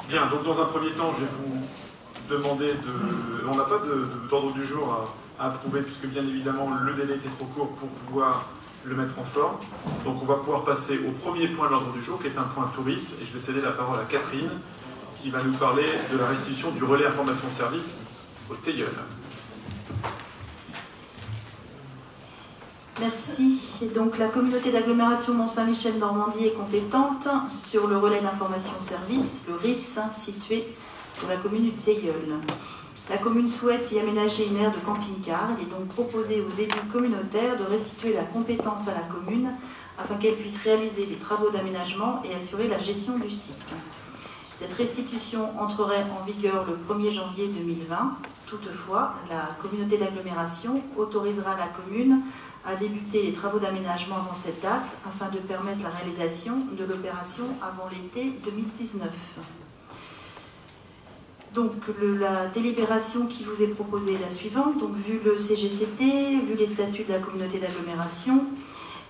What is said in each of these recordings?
Bien, donc dans un premier temps, je vais vous demander de... On n'a pas d'ordre du jour à approuver, puisque bien évidemment, le délai était trop court pour pouvoir le mettre en forme. Donc on va pouvoir passer au premier point de l'ordre du jour, qui est un point tourisme, et je vais céder la parole à Catherine, qui va nous parler de la restitution du relais information service au Teilleul. Merci. Donc la communauté d'agglomération Mont-Saint-Michel-Normandie est compétente sur le relais d'information service, le RIS, situé sur la commune du Teilleul. La commune souhaite y aménager une aire de camping-car. Il est donc proposé aux élus communautaires de restituer la compétence à la commune afin qu'elle puisse réaliser les travaux d'aménagement et assurer la gestion du site. Cette restitution entrerait en vigueur le 1er janvier 2020. Toutefois, la communauté d'agglomération autorisera la commune à débuter les travaux d'aménagement avant cette date afin de permettre la réalisation de l'opération avant l'été 2019. Donc la délibération qui vous est proposée est la suivante. Donc vu le CGCT, vu les statuts de la communauté d'agglomération,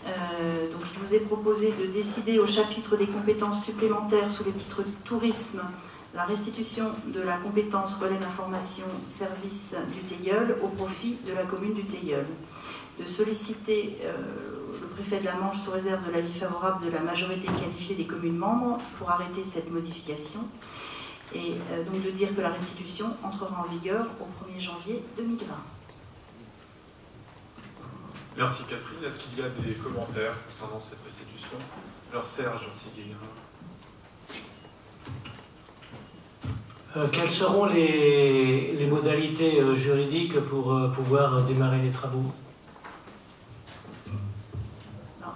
donc il vous est proposé de décider au chapitre des compétences supplémentaires sous le titre tourisme la restitution de la compétence relais d'information service du Teilleul au profit de la commune du Teilleul. De solliciter le préfet de la Manche sous réserve de l'avis favorable de la majorité qualifiée des communes membres pour arrêter cette modification et donc de dire que la restitution entrera en vigueur au 1er janvier 2020. Merci Catherine. Est-ce qu'il y a des commentaires concernant cette restitution? Alors Serge Antiguin. Quelles seront les modalités juridiques pour pouvoir démarrer les travaux?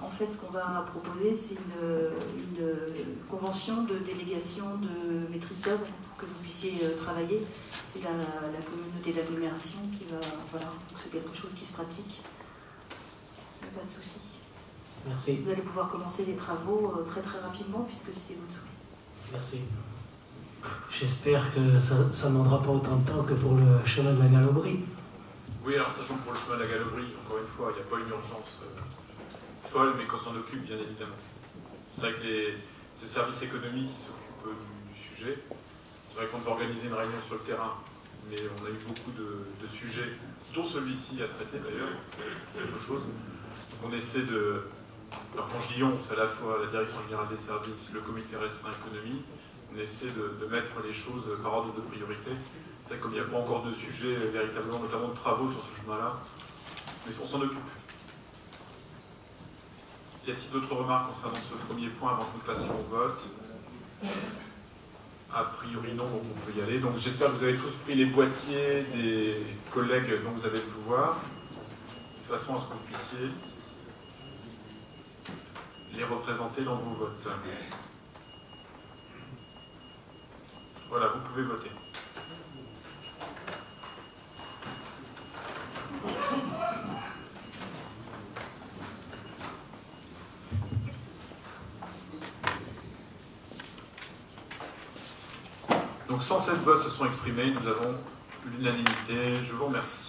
En fait, ce qu'on va proposer, c'est une convention de délégation de maîtrise d'œuvre pour que vous puissiez travailler. C'est la communauté d'agglomération qui va... Voilà, c'est quelque chose qui se pratique. Pas de souci. Merci. Vous allez pouvoir commencer les travaux très très rapidement puisque c'est votre souhait. Merci. J'espère que ça ne demandera pas autant de temps que pour le chemin de la Galobrie. Oui, alors sachant que pour le chemin de la Galobrie, encore une fois, il n'y a pas une urgence folle, mais qu'on s'en occupe, bien évidemment. C'est vrai que c'est le service économique qui s'occupe du sujet. C'est vrai qu'on devait organiser une réunion sur le terrain, mais on a eu beaucoup de sujets, dont celui-ci à traiter d'ailleurs, quelque chose. Donc on essaie de... Alors quand je dis on, c'est à la fois la Direction Générale des Services, le Comité Restreint Économie, on essaie de mettre les choses par ordre de priorité. C'est vrai comme il n'y a pas encore de sujet véritablement, notamment de travaux sur ce chemin-là, mais on s'en occupe. Y a-t-il d'autres remarques concernant ce premier point avant que nous passions au vote? A priori non, donc on peut y aller. Donc j'espère que vous avez tous pris les boîtiers des collègues dont vous avez le pouvoir, de façon à ce que vous puissiez les représenter dans vos votes. Voilà, vous pouvez voter. Donc 107 votes se sont exprimés, nous avons l'unanimité. Je vous remercie.